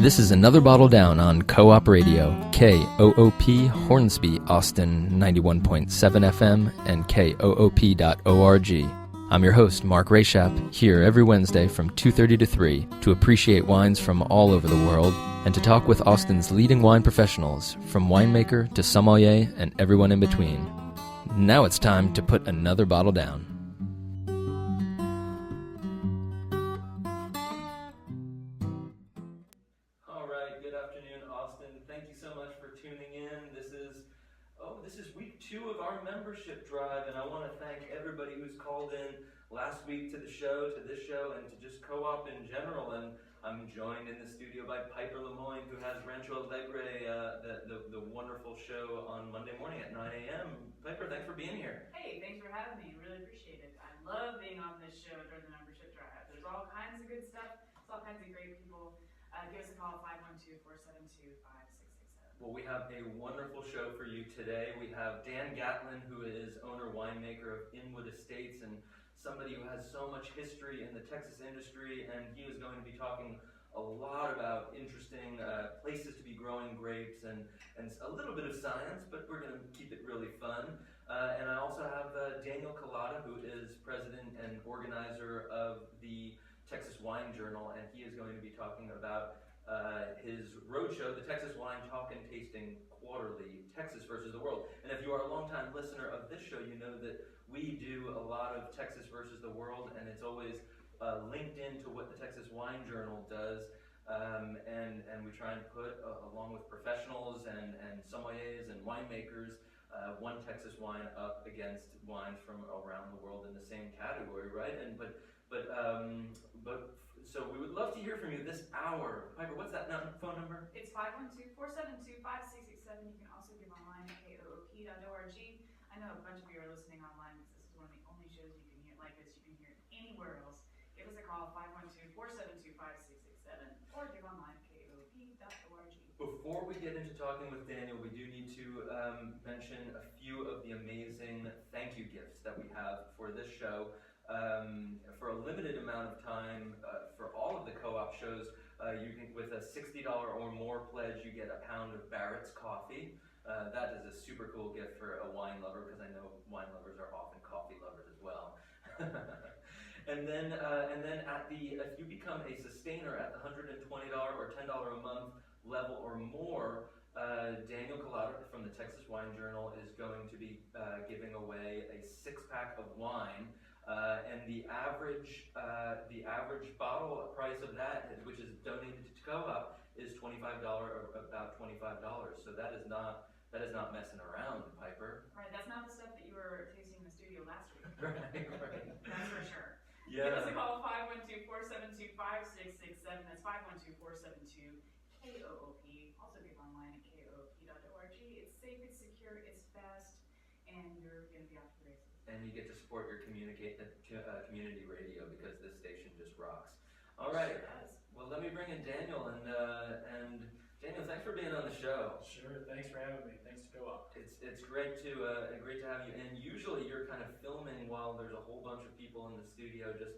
This is Another Bottle Down on Co-op Radio, KOOP Hornsby, Austin 91.7 FM and KOOP.org. I'm your host, Mark Rayshap, here every Wednesday from 2:30 to 3 to appreciate wines from all over the world and to talk with Austin's leading wine professionals, from winemaker to sommelier and everyone in between. Now it's time to put another bottle down. All right, good afternoon, Austin. Thank you so much for tuning in. This is week 2 of our membership drive, and I want to thank everybody who's called in last week to the show, to this show, and to just Co-op in general. And I'm joined in the studio by Piper Lemoyne, who has Rancho Alegre, the wonderful show on Monday morning at 9 a.m. Piper, thanks for being here. Hey, thanks for having me. Really appreciate it. I love being on this show during the membership drive. There's all kinds of good stuff. There's all kinds of great people. Give us a call, 512-472-5667. Well, we have a wonderful show for you today. We have Dan Gatlin, who is owner winemaker of Inwood Estates and somebody who has so much history in the Texas industry, and he is going to be talking a lot about interesting places to be growing grapes and a little bit of science, but we're going to keep it really fun. And I also have Daniel Collada, who is president and organizer of the Texas Wine Journal, and he is going to be talking about his roadshow, the Texas Wine Talk and Tasting Quarterly, Texas versus the World. And if you are a longtime listener of this show, you know that we do a lot of Texas versus the world, and it's always linked into what the Texas Wine Journal does. And we try and put, along with professionals and sommeliers and winemakers, one Texas wine up against wines from around the world in the same category, right? So we would love to hear from you this hour. Piper, what's that phone number? It's 512-472-5667. You can also give online at koop.org. I know a bunch of you are listening online because this is one of the only shows you can hear like this. You can hear it anywhere else. Give us a call, 512-472-5667, or give online at koop.org. Before we get into talking with Daniel, we do need to mention a few of the amazing thank you gifts that we have for this show. For a limited amount of time, for all of the Co-op shows, you can, with a $60 or more pledge, you get a pound of Barrett's coffee. That is a super cool gift for a wine lover, because I know wine lovers are often coffee lovers as well. And then if you become a sustainer at the $120 or $10 a month level or more, Daniel Collada from the Texas Wine Journal is going to be giving away a 6-pack of wine. And the average bottle price of that, which is donated to Co-op, is $25 or about $25. So that is not messing around, Piper. Right, that's not the stuff that you were tasting in the studio last week. Right. That's for sure. Yeah. Give us a call, 512-472-5667. That's 512-472-KOOP. Also give online at koop.org. It's safe, it's secure, it's fast, and you're going to be off to the races. And you get to support your community radio, because this station just rocks. All right. Sure does. Well, let me bring in Daniel, and Daniel, thanks for being on the show. Sure. Thanks for having me. Thanks to Co-op. It's great to have you. And usually you're kind of filming while there's a whole bunch of people in the studio, just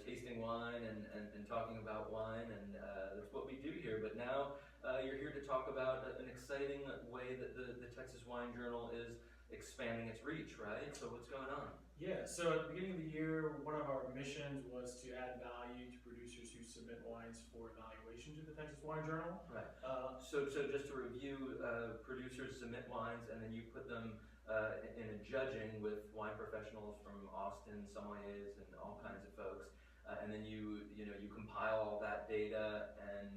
tasting wine and talking about wine, and that's what we do here. But now you're here to talk about an exciting way that the Texas Wine Journal is expanding its reach, right? So what's going on? Yeah, so at the beginning of the year, one of our missions was to add value to producers who submit wines for evaluation to the Texas Wine Journal. Right. So just to review, producers submit wines, and then you put them in a judging with wine professionals from Austin, sommeliers, and all kinds of folks, and then you compile all that data and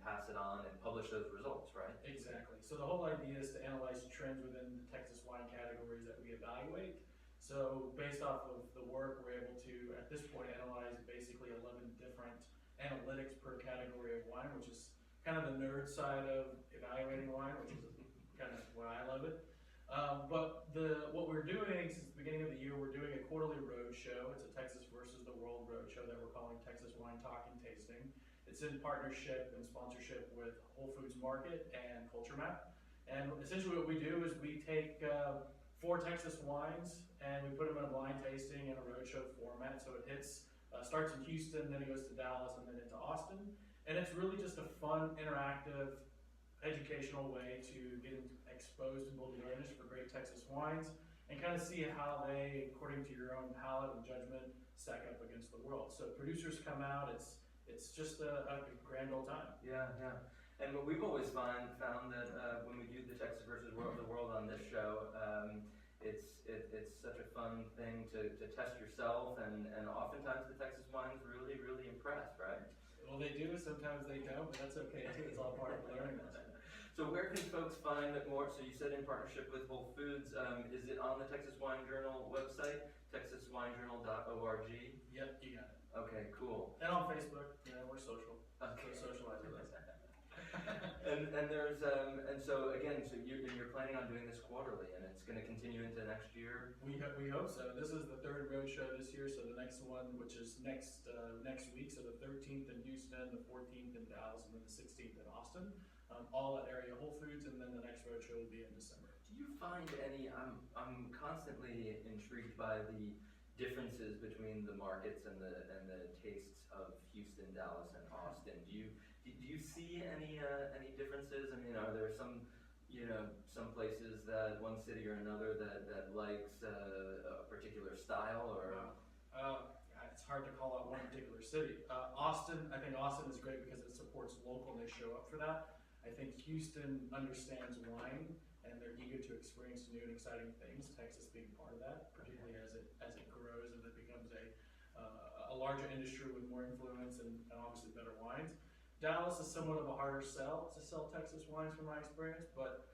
pass it on and publish those results, right? Exactly. So the whole idea is to analyze trends within the Texas wine categories that we evaluate. So based off of the work, we're able to, at this point, analyze basically 11 different analytics per category of wine, which is kind of the nerd side of evaluating wine, which is kind of why I love it. But what we're doing since the beginning of the year, we're doing a quarterly road show. It's a Texas versus the World road show that we're calling Texas Wine Talk and Tasting. It's in partnership and sponsorship with Whole Foods Market and Culture Map. And essentially what we do is we take 4 Texas wines and we put them in a blind tasting in a roadshow format. So it starts in Houston, then it goes to Dallas, and then into Austin. And it's really just a fun, interactive, educational way to get exposed and build awareness for great Texas wines and kind of see how they, according to your own palate and judgment, stack up against the world. So producers come out, it's just a grand old time. Yeah, yeah. And what we've always found that when we do the Texas versus the world on this show, it's such a fun thing to test yourself, and oftentimes the Texas wines really impress, right? Well, they do, sometimes they don't, but that's okay too. It's all part of the learning lesson. So where can folks find more? So you said in partnership with Whole Foods. Is it on the Texas Wine Journal website, texaswinejournal.org? Yep, you got it. Okay, cool. And on Facebook, we're social. Okay. So socialize with us. and there's so again, so you're planning on doing this quarterly, and it's going to continue into next year. We hope so. This is the third road show this year, so the next one, which is next week, so the 13th in Houston, the 14th in Dallas, and then the 16th in Austin, all at area Whole Foods, and then the next road show will be in December. Do you find any? I'm constantly intrigued by the differences between the markets and the tastes of Houston, Dallas, and Austin. Do you see any differences? I mean, are there some places that one city or another that likes a particular style, or? It's hard to call out one particular city. Austin, I think Austin is great because it supports local and they show up for that. I think Houston understands wine and they're eager to experience new and exciting things, Texas being part of that, particularly as it grows and it becomes a larger industry with more influence and obviously better wines. Dallas is somewhat of a harder sell to sell Texas wines from my experience, but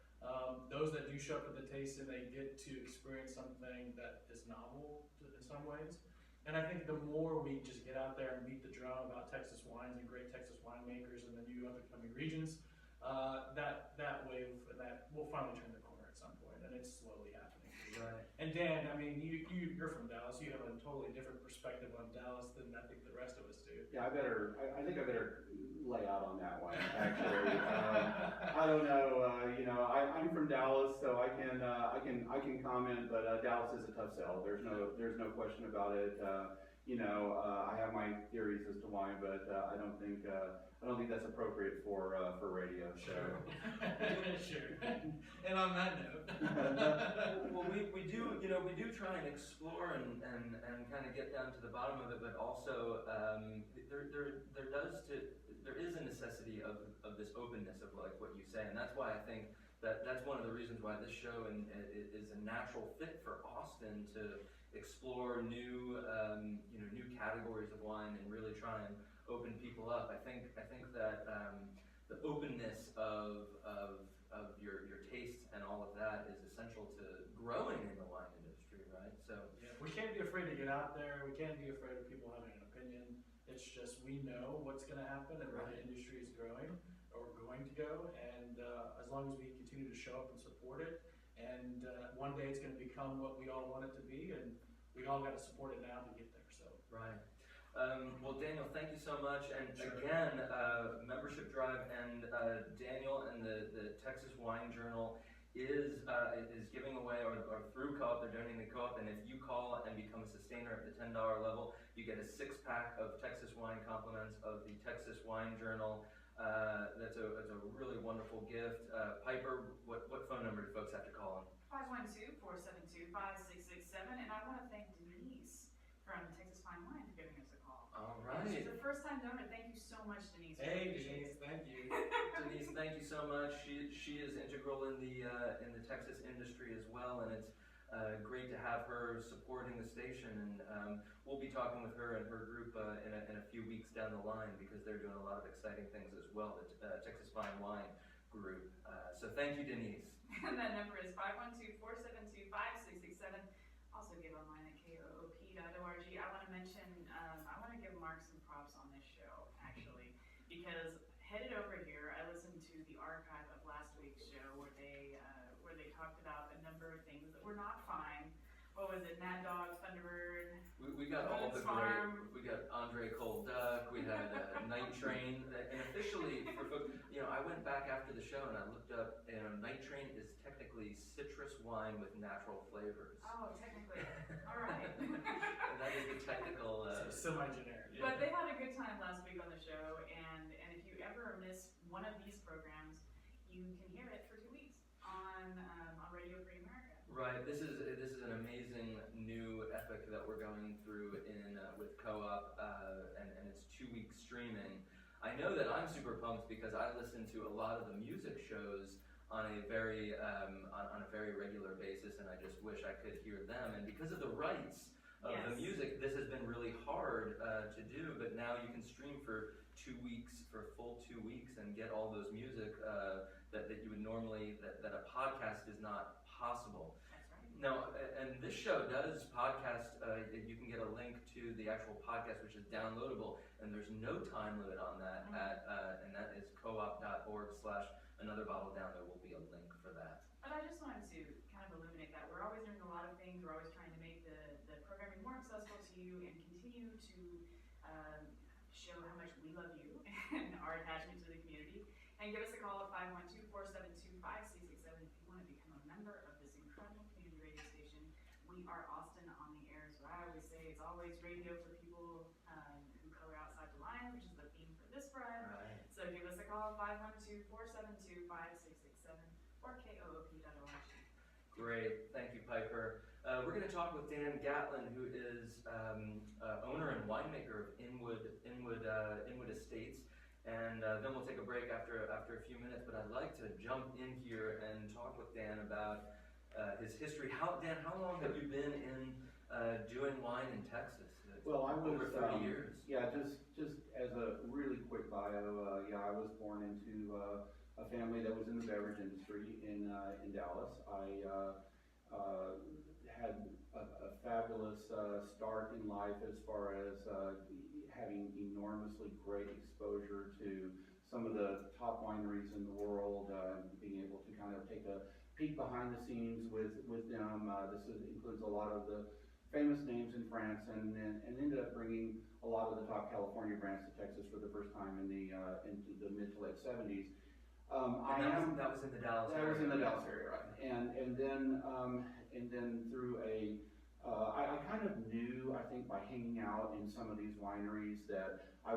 those that do show up at the tasting, they get to experience something that is novel in some ways. And I think the more we just get out there and beat the drum about Texas wines and great Texas winemakers and the new up-and-coming regions, that wave, that will finally turn the corner at some point, and it's slowly happening. Right. And Dan, I mean, you're from Dallas. You have a totally different perspective on Dallas than I think the rest of us do. Yeah, I think I better lay out on that one. Actually, I don't know. I'm from Dallas, so I can comment. But Dallas is a tough sell. There's no question about it. I have my theories as to why, but I don't think that's appropriate for radio. So. Sure. And on that note, well, we do try and explore and kind of get down to the bottom of it, but also there is a necessity of this openness of like what you say, and that's why I think that's one of the reasons why this show is a natural fit for Austin to explore new categories of wine and really try and open people up. I think that the openness of your tastes and all of that is essential to growing in the wine industry, right? So yeah, we can't be afraid to get out there. We can't be afraid of people having an opinion. It's just we know what's going to happen and where the industry is growing or going to go, and as long as we continue to show up and support it, and one day it's going to become what we all want it to be, and we all got to support it now to get there. So right. Well, Daniel, thank you so much. And sure. Again, membership drive and Daniel and the Texas Wine Journal is giving away, or through co-op, they're donating to co-op, and if you call and become a sustainer at the $10 level, you get a 6-pack of Texas wine compliments of the Texas Wine Journal. That's a really wonderful gift. Piper, what phone number do folks have to call on? 512-472-5667, and I want to thank Denise from Texas Fine Wine for giving us a call. All right. She's a first-time donor. Thank you so much, Denise. hey, Denise, thank you. Denise, thank you so much. She is integral in the Texas industry as well, and it's great to have her supporting the station. And we'll be talking with her and her group in a few weeks down the line because they're doing a lot of exciting things as well. The Texas Fine Wine Group. So thank you, Denise. And that number is 512-472-5667. Also give online at koop.org. I want to mention, I want to give Mark some props on this show, actually, because headed over here, I listened to the archive of last week's show where they talked about a number of things that were not fine. What was it? Mad Dog, Thunderbird. We got all the Farm. great. We got Andre Cold Duck. We had Night Train, and officially for folks, I went back after the show and I looked up. Night Train is technically citrus wine with natural flavors. Oh, technically. All right. And that is the technical. Semi-generic. But they had a good time last week on the show, and if you you can hear it for 2 weeks on Radio Free America. Right. This is an amazing new epic that we're going through in with Co-op, and it's 2 weeks streaming. I know that I'm super pumped because I listen to a lot of the music shows on a very on a very regular basis, and I just wish I could hear them. And because of the rights of the music, this has been really hard to do. But now you can stream for 2 weeks, for a full 2 weeks, and get all those music that you would normally that a podcast is not possible. That's right. Now, and this show does podcast. You can get a link to the actual podcast, which is downloadable, and there's no time limit on that. And that is coop.org/another bottle down. There will be a link for that. But I just wanted to kind of illuminate that we're always doing a lot of things. We're always trying to make the programming more accessible to you and continue to show how much we love you and our attachment to the community. And give us a call at 512-472-5667 if you want to become a member of this incredible community radio station. We are Austin on the air, so I always say it's always radio for people who color outside the line, which is the theme for this run. Right. So give us a call at 512-472-5667 or koop.org. Great, thank you, Piper. We're going to talk with Dan Gatlin, who is owner and winemaker of Inwood Estates, and then we'll take a break after a few minutes. But I'd like to jump in here and talk with Dan about his history. Dan, how long have you been in doing wine in Texas? Well, I was over 30 years. Yeah, just as a really quick bio. I was born into a family that was in the beverage industry in Dallas. I had a fabulous start in life as far as having enormously great exposure to some of the top wineries in the world, being able to kind of take a peek behind the scenes with them. Includes a lot of the famous names in France, and ended up bringing a lot of the top California brands to Texas for the first time in the into the mid to late 70s. That was in the Dallas area. That was in the Dallas area, right? And then through I kind of knew, I think, by hanging out in some of these wineries that I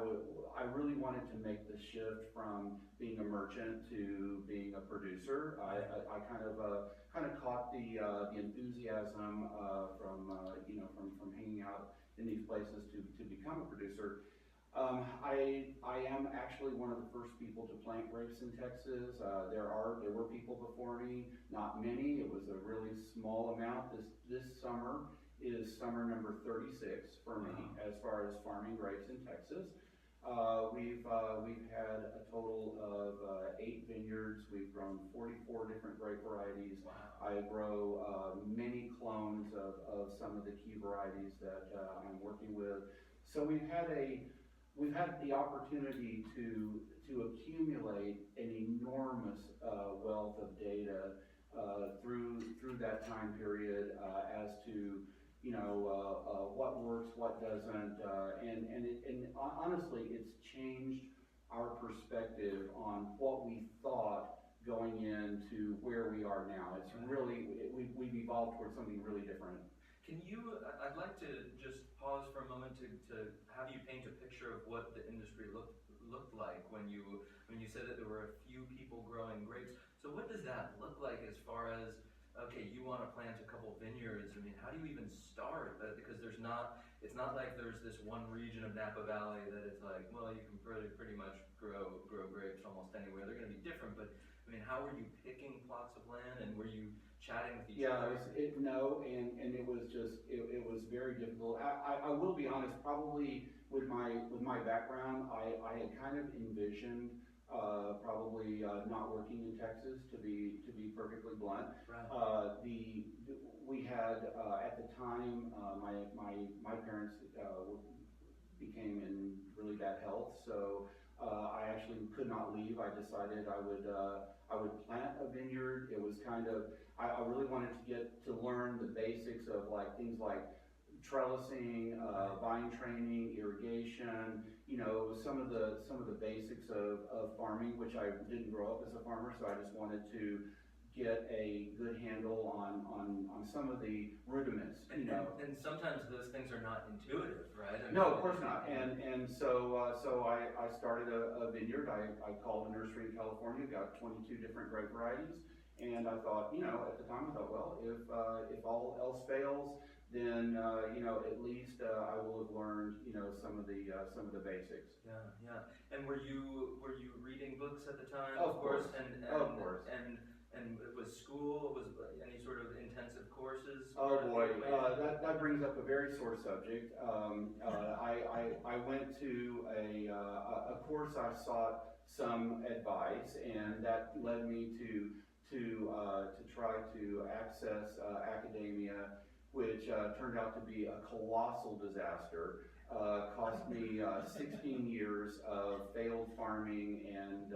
really wanted to make the shift from being a merchant to being a producer. I kind of caught the enthusiasm from hanging out in these places to become a producer. I am actually one of the first people to plant grapes in Texas. There were people before me, not many. It was a really small amount. This summer is summer number 36 for me as far as farming grapes in Texas. We've had a total of 8 vineyards. We've grown 44 different grape varieties. Wow. I grow many clones of some of the key varieties that I'm working with. So we've had the opportunity to accumulate an enormous wealth of data through that time period as to what works, what doesn't, and honestly, it's changed our perspective on what we thought going into where we are now. It's really we've evolved towards something really different. I'd like to just pause for a moment to have you paint a picture of what the industry looked like when you said that there were a few people growing grapes. So what does that look like as far as, okay, you want to plant a couple vineyards? I mean, how do you even start? Because it's not like there's this one region of Napa Valley that is like, well, you can pretty much grow grapes almost anywhere. They're going to be different, but I mean, how were you picking plots of land, and were you chatting with each other? And it was just it was very difficult. I will be honest, probably with my background, I had kind of envisioned probably not working in Texas, to be perfectly blunt. Right. We had at the time my parents became in really bad health, so I actually could not leave. I decided I would plant a vineyard. It was kind of I really wanted to get to learn the basics of things like trellising, vine training, irrigation, some of the basics of farming, which I didn't grow up as a farmer, so I just wanted to get a good handle on some of the rudiments, And sometimes those things are not intuitive, right? No, of course not. And so I started a vineyard. I called a nursery in California, got 22 different grape varieties, and I thought, at the time I thought, well, if all else fails, then at least I will have learned some of the basics. Yeah. And were you reading books at the time? Of course. Of course. And it was school? Was any sort of intensive courses? Oh boy, that brings up a very sore subject. I went to a course. I sought some advice, and that led me to try to access academia, which turned out to be a colossal disaster. Cost me 16 years of failed farming, and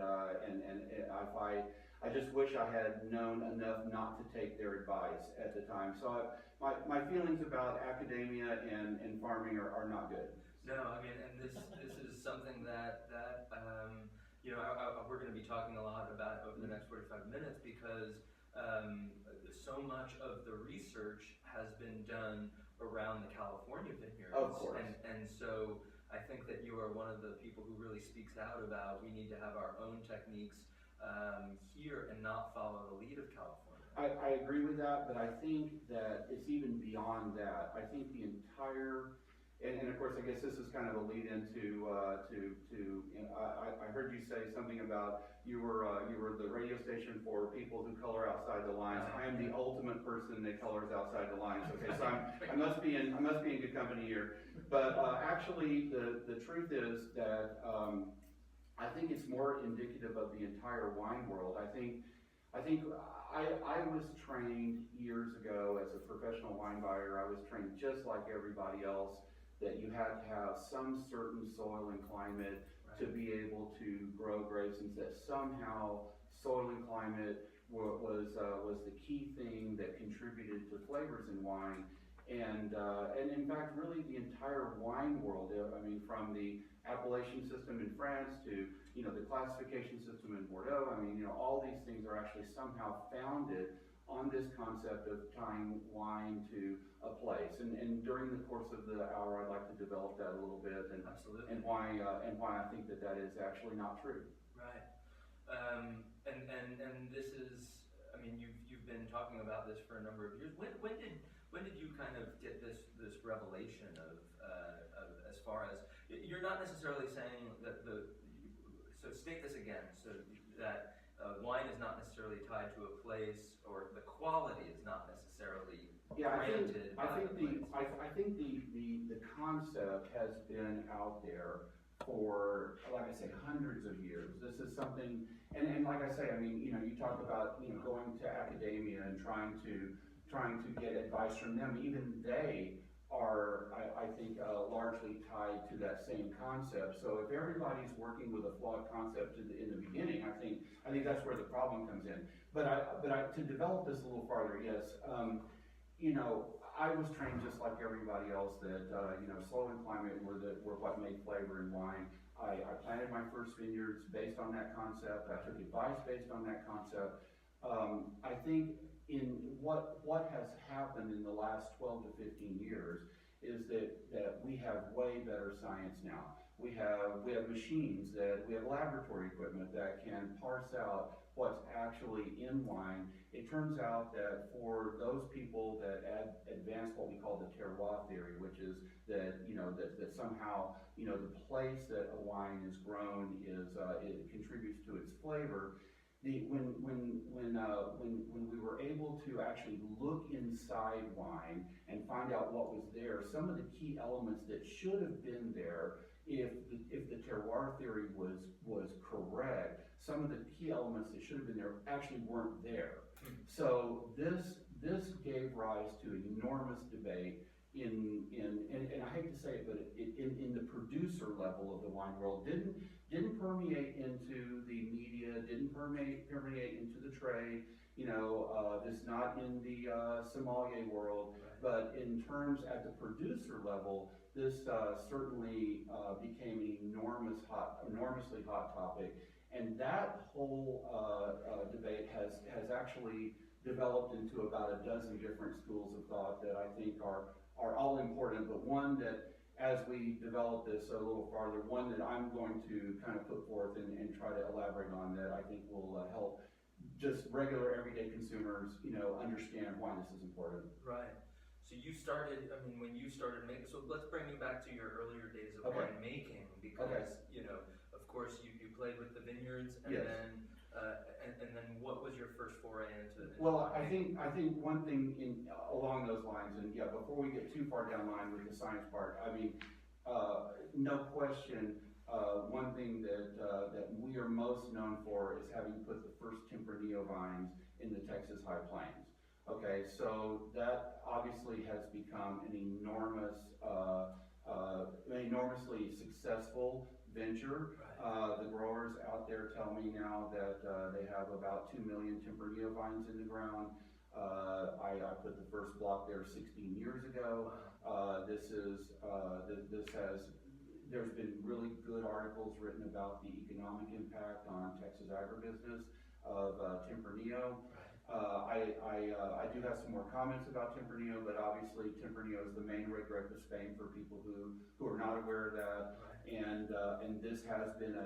I just wish I had known enough not to take their advice at the time. So my feelings about academia and farming are not good. No, I mean, and this is something that we're going to be talking a lot about over the next 45 minutes, because so much of the research has been done around the California vineyards. Of course. And so I think that you are one of the people who really speaks out about we need to have our own techniques here and not follow the lead of California. I agree with that, but I think that it's even beyond that. I think the entire, and of course, I guess this is kind of a lead into I heard you say something about you were the radio station for people who color outside the lines. I am the ultimate person that colors outside the lines. Okay, so I must be in good company here. But actually, the truth is that I think it's more indicative of the entire wine world. I think I was trained years ago as a professional wine buyer. I was trained just like everybody else that you had to have some certain soil and climate to be able to grow grapes, and that somehow soil and climate was the key thing that contributed to flavors in wine. And in fact, really the entire wine world, I mean, from the appellation system in France to, the classification system in Bordeaux, I mean, all these things are actually somehow founded on this concept of tying wine to a place. And during the course of the hour, I'd like to develop that a little bit, and Absolutely. and why I think that is actually not true. Right. And this is, I mean, you've been talking about this for a number of years. When did you kind of get this revelation of as far as, you're not necessarily saying that so state this again, so that wine is not necessarily tied to a place, or the quality is not necessarily granted by the place. I think the concept has been out there for, like I say, hundreds of years. This is something, and like I say, I mean, you talk about going to academia and trying to get advice from them. Even they are, I think, largely tied to that same concept. So if everybody's working with a flawed concept in the beginning, I think that's where the problem comes in. But to develop this a little farther, yes, I was trained just like everybody else that soil and climate were what made flavor in wine. I planted my first vineyards based on that concept. I took advice based on that concept. I think in what has happened in the last 12 to 15 years is that we have way better science now. We have machines, we have laboratory equipment that can parse out what's actually in wine. It turns out that for those people that advance what we call the terroir theory, which is that that somehow the place that a wine is grown it contributes to its flavor. When we were able to actually look inside wine and find out what was there, some of the key elements that should have been there, if the terroir theory was correct, some of the key elements that should have been there actually weren't there. So this gave rise to enormous debate in I hate to say it, but in the producer level of the wine world. Didn't permeate into the media, didn't permeate into the trade, this not in the sommelier world, but in terms at the producer level, this certainly became an enormously hot topic. And that whole debate has actually developed into about a dozen different schools of thought that I think are all important, but one that, as we develop this a little farther, one that I'm going to kind of put forth and try to elaborate on, that I think will help just regular everyday consumers, understand why this is important. Right. So you started, when you started making, so let's bring you back to your earlier days of Okay. wine making, because, of course you played with the vineyards, and Yes. and then what was your first foray into Well, I wine think one thing along those lines, and yeah, before we get too far down the line with the science part, no question, one thing that we are most known for is having put the first Tempranillo vines in the Texas High Plains. Okay, so that obviously has become an enormously successful venture. Right. The growers out there tell me now that they have about 2 million Tempranillo vines in the ground. I put the first block there 16 years ago. There's been really good articles written about the economic impact on Texas agribusiness of Tempranillo. I do have some more comments about Tempranillo, but obviously Tempranillo is the main red grape of Spain for people who are not aware of that. Right. And this has been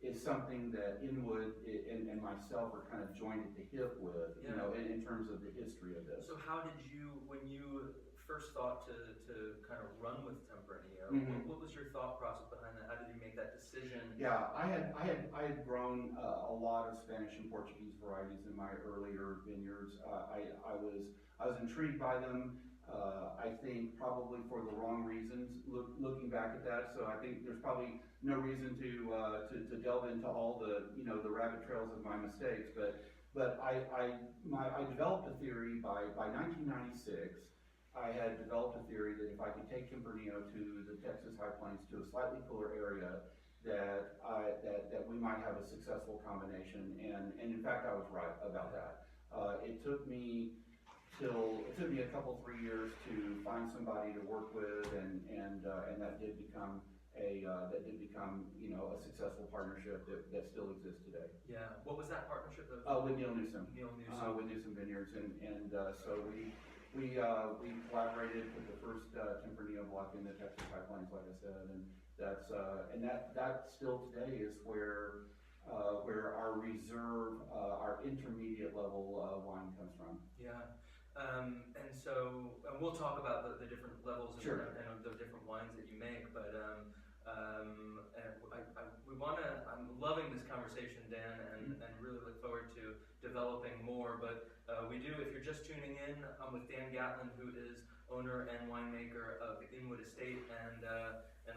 is something that Inwood and myself are kind of joined at the hip with, in terms of the history of this. So how did you, when you first thought to kind of run with Tempranillo, what was your thought process behind that? How did you make that decision? Yeah, I had grown a lot of Spanish and Portuguese varieties in my earlier vineyards. I was intrigued by them. I think probably for the wrong reasons. Looking back at that, so I think there's probably no reason to delve into all the the rabbit trails of my mistakes. But I developed a theory by 1996. I had developed a theory that if I could take Tempranillo to the Texas High Plains, to a slightly cooler area, that we might have a successful combination, and in fact I was right about that. It took me a couple 3 years to find somebody to work with, and that did become a successful partnership that still exists today. Yeah. What was that partnership? With Neil Newsom. With Newsom Vineyards, and so we collaborated with the first Tempranillo block in the Texas High Plains, like I said, and that still today is where our reserve, our intermediate level wine comes from. Yeah. And so we'll talk about the different levels Sure. and the different wines that you make, but I'm loving this conversation, Dan, and really look forward to developing more. But we do, if you're just tuning in, I'm with Dan Gatlin, who is owner and winemaker of Inwood Estate, and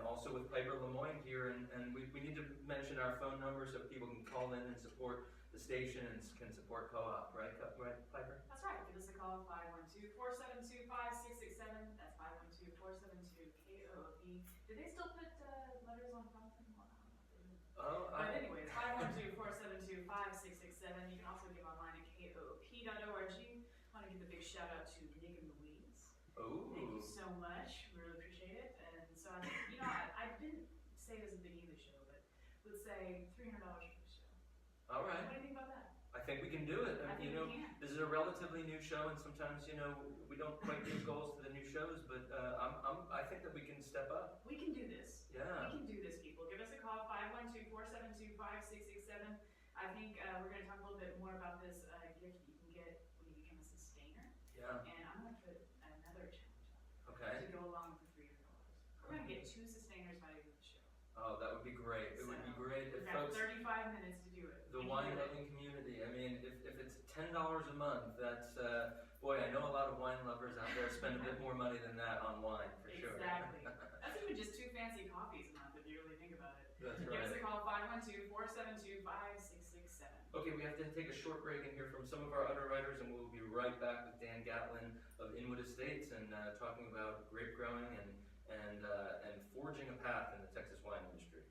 also with Piper Lemoyne here. And we need to mention our phone number so people can call in and support the station and can support co-op, right, Piper? That's right. Give us a call, 512-472-5667. That's 512-472-KOOP. Do they still put letters on front? But anyways, 512-472-5667. You can also give online at koop.org. I want to give a big shout out to Nick and Louise. Oh. Thank you so much. We really appreciate it. And so I didn't say this at the beginning of the show, but let's say $300 for the show. All right. What do you think about that? I think we can do it. I think we can. This is a relatively new show, and sometimes we don't quite give goals to the new shows, but I think that we can step up. We can do this. Yeah. We can do this, people. Give us a call, 512-472-5667. I think we're going to talk a little bit more about this gift you can get when you become a sustainer. Yeah. And I'm going to put another challenge up Okay. to go along with the $300. We're going to get 2 sustainers by the end of the show. Oh, that would be great. It would be great if We've got folks, 35 minutes to do it. the wine loving community. I mean, if it's $10 a month, that's boy. I know a lot of wine lovers out there spend a bit more money than that on wine for sure. Exactly. That's even just 2 fancy coffees a month if you really think about it. That's Give us a right. call, 512-472-5667. Okay, we have to take a short break and hear from some of our other writers, and we'll be right back with Dan Gatlin of Inwood Estates and talking about grape growing and forging a path in the Texas wine industry.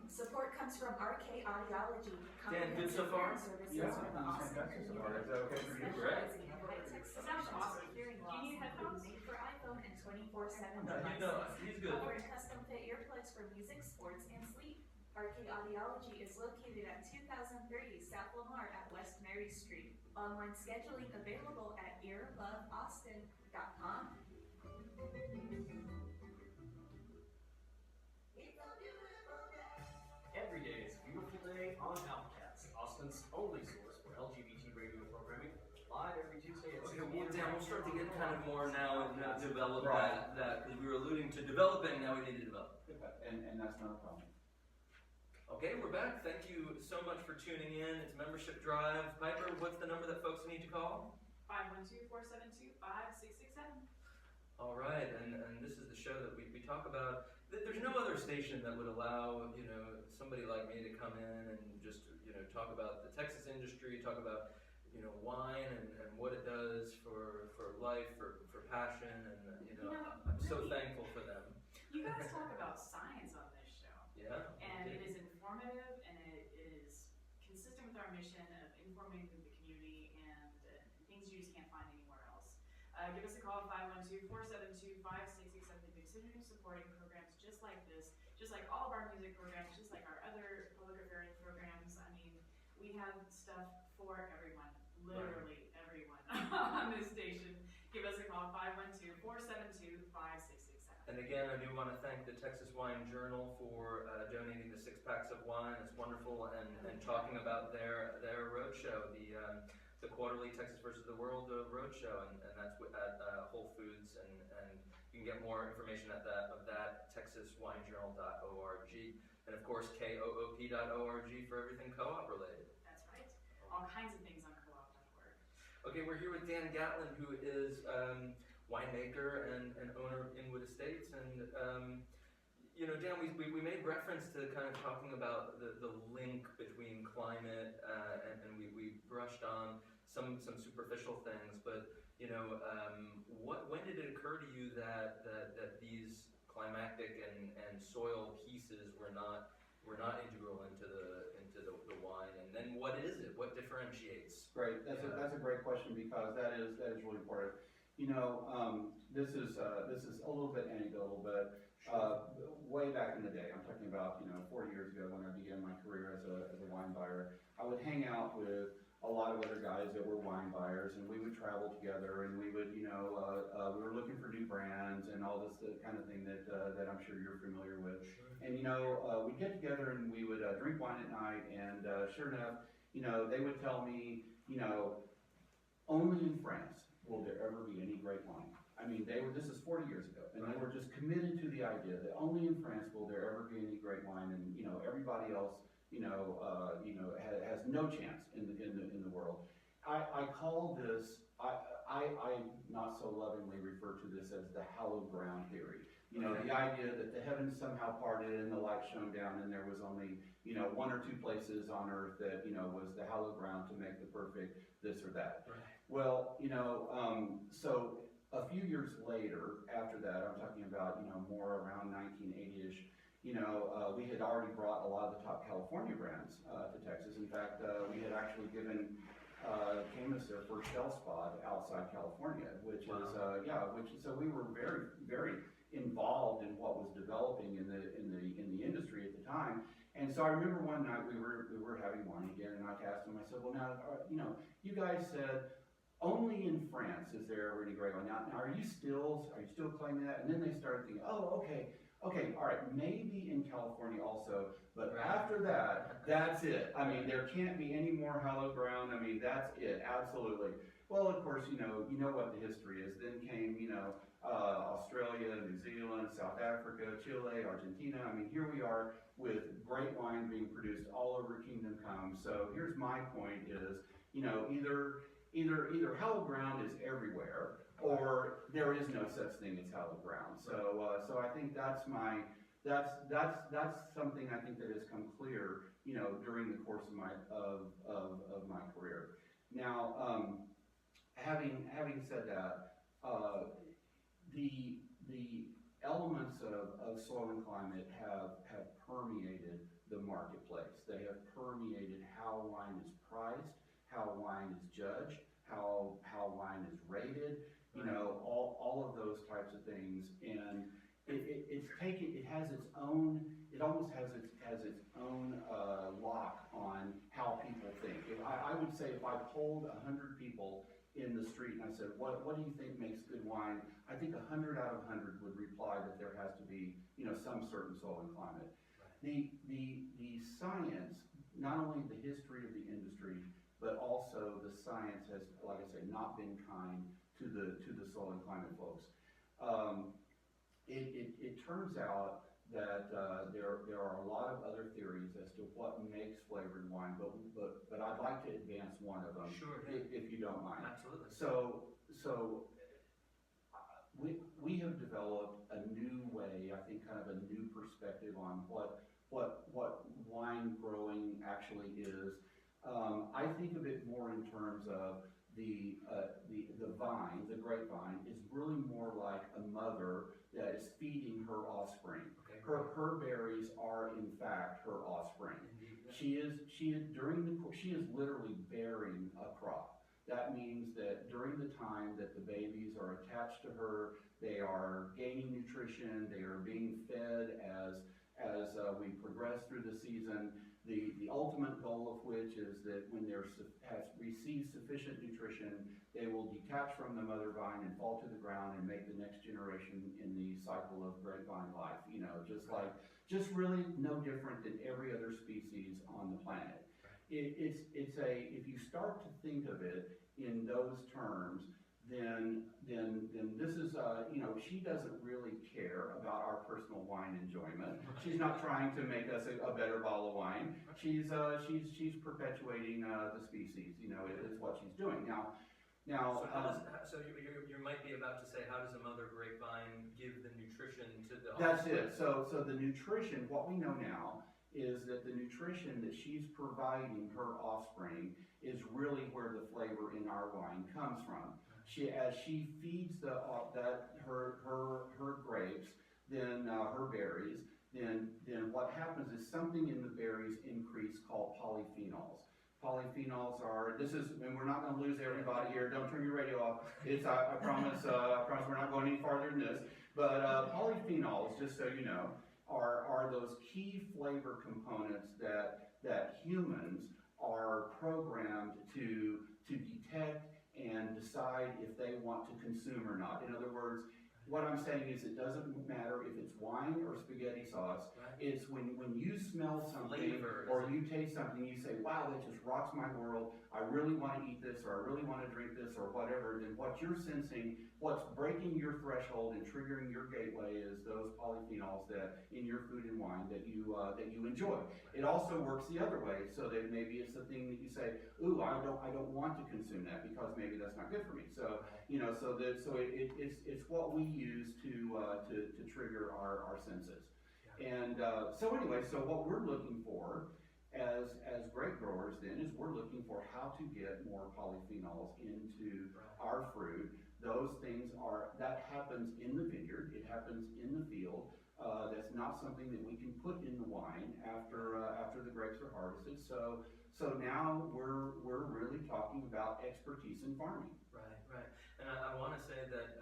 Support comes from RK Audiology. Dan, good so far? Services Yeah, for the that's Austin fantastic so area. far. Is that okay for you? Specializing in high-tech Sounds solutions awesome. for hearing Do you need loss, headphones? made for iPhone and 24/7 No, devices. he's good. Cover and custom fit earplugs for music, sports, and sleep. RK Audiology is located at 2030 South Lamar at West Mary Street. Online scheduling available at earaboveaustin.com. Every day is a beautiful day on Alpcast, Austin's only source for LGBT radio programming, live every Tuesday at 6 Okay, p.m. well, Dan, we'll start to get kind of more now and develop Right. that because we were alluding to developing, now we need to develop. And that's not a problem. Okay, we're back. Thank you so much for tuning in. It's Membership Drive. Piper, what's the number that folks need to call? 512-472-5667. All right, and this is the show that we talk about. There's no other station that would allow, somebody like me to come in and just, talk about the Texas industry, talk about, wine and what it does for life, for passion, and, I'm so thankful for them. You guys talk about science on this show. Yeah. And it is informative, and it is consistent with our mission of informing the community and things you just can't find anywhere else. Give us a call at 512-472-5667 to consider supporting programs just like this, just like all of our music programs, just like our other public affairs programs. I mean, we have stuff for everyone, literally everyone on this station. Give us a call at 512-472-5667. And again, I do want to thank the Texas Wine Journal for donating the 6 packs of wine. It's wonderful, and talking about their roadshow, the quarterly Texas versus the World roadshow, and that's at Whole Foods, and you can get more information at that texaswinejournal.org, and of course koop.org for everything co-op related. That's right. All kinds of things on co-op.org. Okay, we're here with Dan Gatlin, who is winemaker and owner of Inwood Estates, and Dan, we made reference to kind of talking about the link between climate and we brushed on some superficial things, but when did it occur to you that these climatic and soil pieces were not integral into the wine, and then what is it? What differentiates? Great, that's a great question, because that is really important. This is a little bit anecdotal, but way back in the day, I'm talking about 40 years ago when I began my career as a wine buyer, I would hang out with a lot of other guys that were wine buyers, and we would travel together, and we would we were looking for new brands and all this kind of thing that I'm sure you're familiar with. And we'd get together and we would drink wine at night, and sure enough, they would tell me, only in France will there ever be any great wine. I mean, this is 40 years ago, and they were just committed to the idea that only in France will there ever be any great wine, and everybody else, has no chance in the world. I call this, I not so lovingly refer to this as the hallowed ground theory. The idea that the heavens somehow parted and the light shone down, and there was only, 1 or 2 places on earth that, was the hallowed ground to make the perfect this or that. Right. Well, so a few years later, after that, I'm talking about, more around 1980-ish, we had already brought a lot of the top California brands to Texas. In fact, we had actually given Camus their first shell spot outside California, which is so we were very, very involved in what was developing in the industry at the time. And so I remember one night we were having wine again, and I asked him, I said, well, now, you guys said only in France is there ever any great wine. Now are you still claiming that? And then they started thinking, oh, okay, all right, maybe in California also, but after that, that's it. I mean, there can't be any more hallowed ground. I mean, that's it, absolutely. Well, of course, you know what the history is. Then came, Australia, New Zealand, South Africa, Chile, Argentina. I mean, here we are with great wine being produced all over Kingdom Come. So here's my point is, either hallowed ground is everywhere, or there is no such thing as hallowed ground. So I think that's something I think that has come clear, during the course of my career. Now, having said that, the elements of soil and climate have permeated the marketplace. They have permeated how wine is priced, how wine is judged, how wine is rated, all of those types of things. it has its own, it almost has its own lock on how people think. I would say if I polled 100 people in the street and I said, what do you think makes good wine? I think 100 out of 100 would reply that there has to be, some certain soil and climate. Right. The science, not only the history of the industry, but also the science has, like I say, not been kind to the soil and climate folks. It turns out that there are a lot of other theories as to what makes flavored wine, but I'd like to advance one of them, Sure, if you don't mind. Absolutely. So we have developed a new way, I think, kind of a new perspective on what wine growing actually is. I think of it more in terms of the vine, the grapevine, is really more like a mother that is feeding her offspring. Okay. Her berries are in fact her offspring. Indeed. She is literally bearing a crop. That means that during the time that the babies are attached to her, they are gaining nutrition, they are being fed as we progress through the season. The ultimate goal of which is that when they're has received sufficient nutrition, they will detach from the mother vine and fall to the ground and make the next generation in the cycle of grapevine life. Just really no different than every other species on the planet. If you start to think of it in those terms, then this is, she doesn't really care about our personal wine enjoyment. She's not trying to make us a better bottle of wine. She's perpetuating the species. Is what she's doing now. So you might be about to say, how does a mother grapevine give the nutrition to the That's offspring? it. So the nutrition, what we know now is that the nutrition that she's providing her offspring is really where the flavor in our wine comes from. As she feeds her grapes, then her berries, then what happens is something in the berries increase called polyphenols. Polyphenols are, and we're not going to lose everybody here. Don't turn your radio off. I promise we're not going any farther than this. But polyphenols, just so you know, are those key flavor components that humans are programmed to detect and decide if they want to consume or not. In other words, what I'm saying is it doesn't matter if it's wine or spaghetti sauce. Right. It's when you smell something or you taste something, you say, wow, that just rocks my world. I really want to eat this, or I really want to drink this, or whatever. Then what you're sensing, what's breaking your threshold and triggering your gateway is those polyphenols that in your food and wine that you enjoy. It also works the other way, so that maybe it's the thing that you say, ooh, I don't want to consume that because maybe that's not good for me. So it's what we use to trigger our senses. And so what we're looking for as grape growers then is we're looking for how to get more polyphenols into our fruit. Those things that happens in the vineyard, it happens in the field. That's not something that we can put in the wine after the grapes are harvested. So now we're really talking about expertise in farming. Right. And I want to say that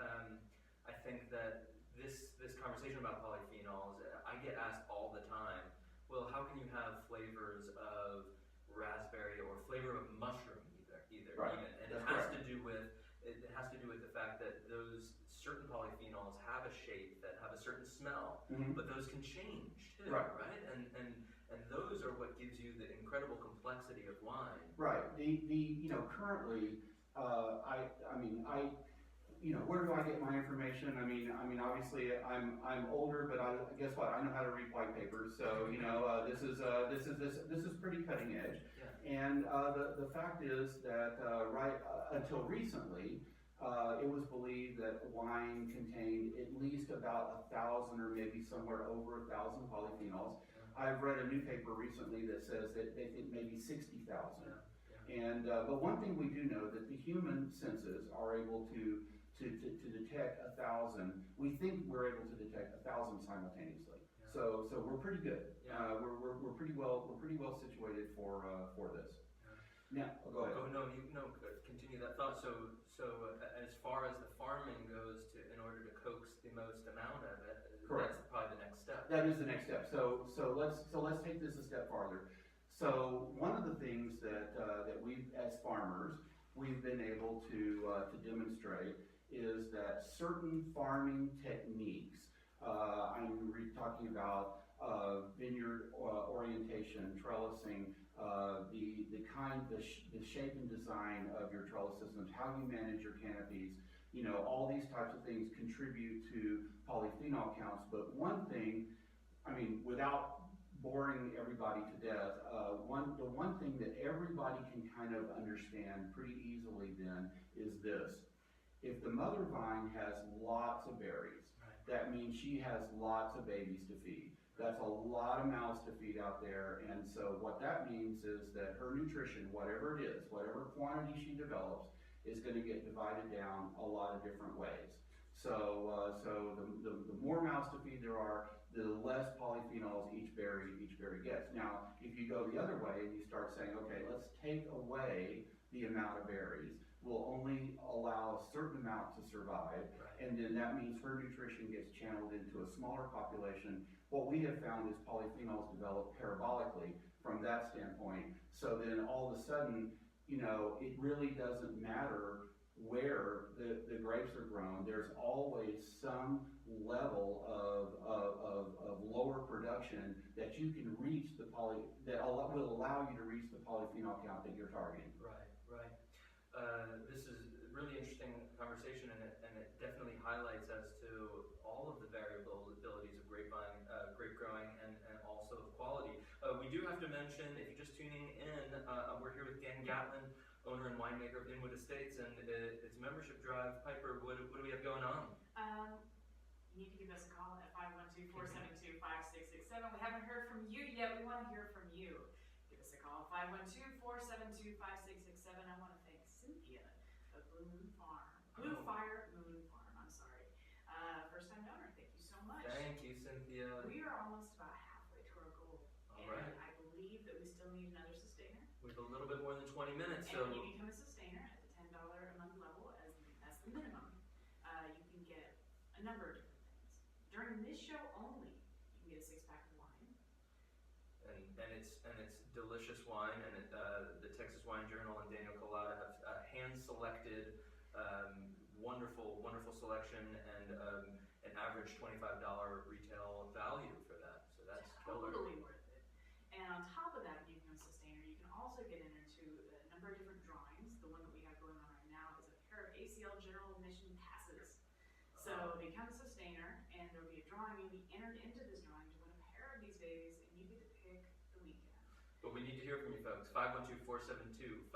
I think that this conversation about polyphenols, I get asked all the time, well, how can you have flavors of raspberry or flavor of mushroom either? Right. Even? And That's it has correct. to do with the fact that those certain polyphenols have a shape, that have a certain smell, Mm-hmm. but those can change too, Right. And those are what gives you the incredible complexity of wine. Right. Currently, where do I get my information? I mean, obviously, I'm older, but guess what? I know how to read white papers. So this is pretty cutting edge. Yeah. And the fact is that until recently, it was believed that wine contained at least about 1,000 or maybe somewhere over 1,000 polyphenols. I've read a new paper recently that says that they think maybe 60,000. And but one thing we do know that the human senses are able to detect 1,000. We think we're able to detect 1,000 simultaneously. Yeah. So we're pretty good. Yeah. We're pretty well situated for this. Yeah. Now go ahead. Continue that thought. So as far as the farming goes, in order to coax the most amount of it, Correct. that is the next step. So let's take this a step farther. So one of the things that we as farmers we've been able to demonstrate is that certain farming techniques. I'm talking about vineyard orientation, trellising, the shape and design of your trellis systems, how you manage your canopies. All these types of things contribute to polyphenol counts. But one thing, without boring everybody to death, the one thing that everybody can kind of understand pretty easily then is this. If the mother vine has lots of berries, that means she has lots of babies to feed. That's a lot of mouths to feed out there, and so what that means is that her nutrition, whatever it is, whatever quantity she develops, is going to get divided down a lot of different ways. So the more mouths to feed there are, the less polyphenols each berry gets. Now, if you go the other way and you start saying, okay, let's take away the amount of berries, we'll only allow a certain amount to survive, and then that means her nutrition gets channeled into a smaller population. What we have found is polyphenols develop parabolically from that standpoint. So then all of a sudden, it really doesn't matter where the grapes are grown. There's always some level of lower production that you can reach that will allow you to reach the polyphenol count that you're targeting. Right. This is a really interesting conversation, and it definitely highlights as to all of the variabilities of grape growing and also of quality. We do have to mention, if you're just tuning in, we're here with Dan Gatlin, owner and winemaker of Inwood Estates, and it's membership drive. Piper, what do we have going on? You need to give us a call at 512-472-5667. We haven't heard from you yet. We want to hear from you. Give us a call, 512-472-5667. I want to thank Cynthia of Blue Fire Moon Farm. I'm sorry. First time donor. Thank you so much. Thank you, Cynthia. We are almost about halfway to our goal. All right. I believe that we still need another sustainer. We have a little bit more than 20 minutes. And when you become a sustainer at the $10 a month level, that's the minimum, you can get a number of different things. During this show only, you can get a 6-pack of wine. And it's delicious wine, and the Texas Wine Journal and Daniel Collada have hand-selected, wonderful selection, and an average $25 retail value for that. So that's totally worth it. And on top of that, if you become a sustainer, you can also get into a number of different drawings. The one that we have going on right now is a pair of ACL General Admission passes. So become a sustainer, and there'll be a drawing. You'll be entered into this drawing to win a pair of these babies, and you get to pick the weekend. But we need to hear from you folks. 512-472-5667.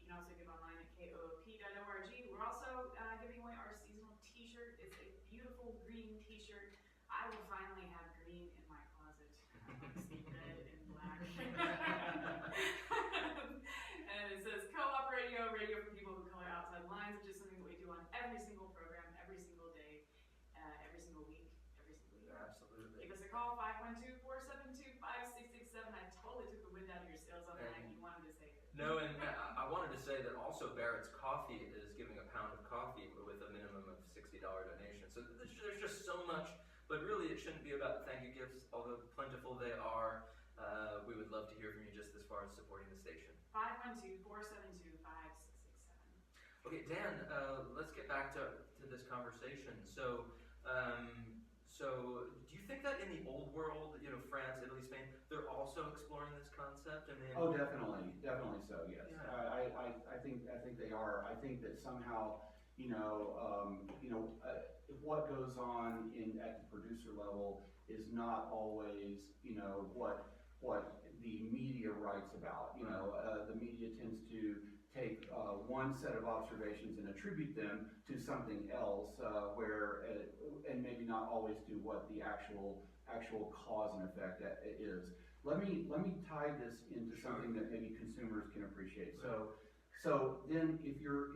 You can also give online at koop.org. We're also giving away our seasonal t-shirt. It's a beautiful green t-shirt. I will finally have green in my closet. I want to see red and black. And it says Co-op Radio, radio for people who color outside lines, which is something that we do on every single program, every single day, every single week, every single year. Absolutely. Give us a call, 512-472-5667. I totally took the wind out of your sails on that. You wanted to say it. No, and I wanted to say that also Barrett's Coffee is giving a pound of coffee with a minimum of $60 donation. So there's just so much, but really it shouldn't be about the thank you gifts, although plentiful they are. We would love to hear from you just as far as supporting the station. 512-472-5667. Okay, Dan, let's get back to this conversation. So do you think that in the old world, France, Italy, Spain, they're also exploring this concept? Oh, definitely so. Yes, Yeah. I think they are. I think that somehow, what goes on at the producer level is not always, what the media writes about. The media tends to take one set of observations and attribute them to something else, and maybe not always do what the actual cause and effect is. Let me tie this into something that maybe consumers can appreciate. So then if you're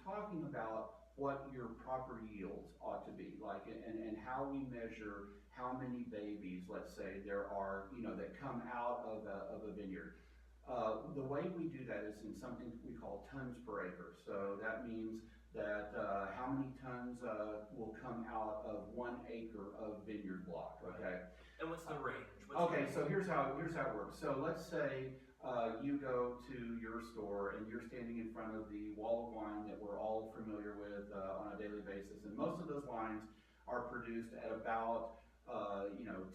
talking about what your proper yields ought to be like, and how we measure how many babies, let's say, there are, that come out of a vineyard. The way we do that is in something we call tons per acre. So that means that how many tons will come out of 1 acre of vineyard block, okay? And what's the range? Okay, so here's how it works. So let's say you go to your store and you're standing in front of the wall of wine that we're all familiar with on a daily basis, and most of those wines are produced at about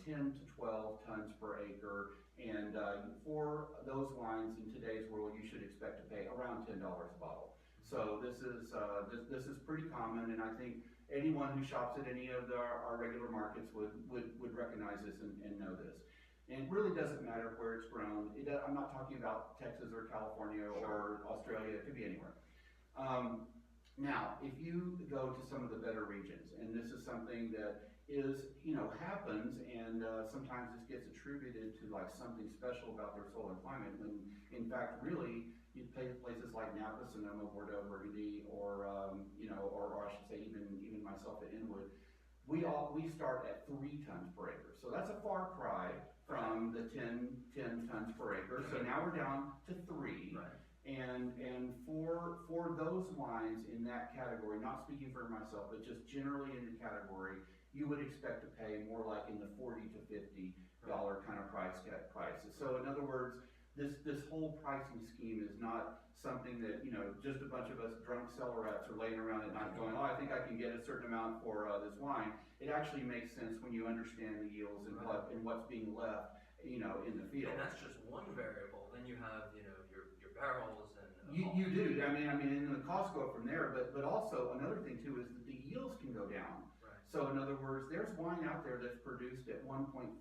10 to 12 tons per acre, and for those wines in today's world, you should expect to pay around $10 a bottle. So this is pretty common, and I think anyone who shops at any of our regular markets would recognize this and know this. And it really doesn't matter where it's grown. I'm not talking about Texas or California or Australia. It could be anywhere. Now, if you go to some of the better regions, and this is something that happens, and sometimes this gets attributed to like something special about their soil and climate, when in fact, really, you take places like Napa, Sonoma, Bordeaux, Burgundy, or I should say even myself at Inwood, we start at 3 tons per acre. So that's a far cry from the 10 tons per acre. So now we're down to 3. Right. And for those wines in that category, not speaking for myself, but just generally in the category, you would expect to pay more like in the $40 to $50 kind of prices. So in other words, this whole pricing scheme is not something that just a bunch of us drunk cellar rats are laying around at night going, oh, I think I can get a certain amount for this wine. It actually makes sense when you understand the yields and what's being left in the field. And that's just one variable. Then you have your barrels and you do. I mean, and the costs go up from there. But also another thing too is that the yields can go down. Right. So in other words, there's wine out there that's produced at 1.5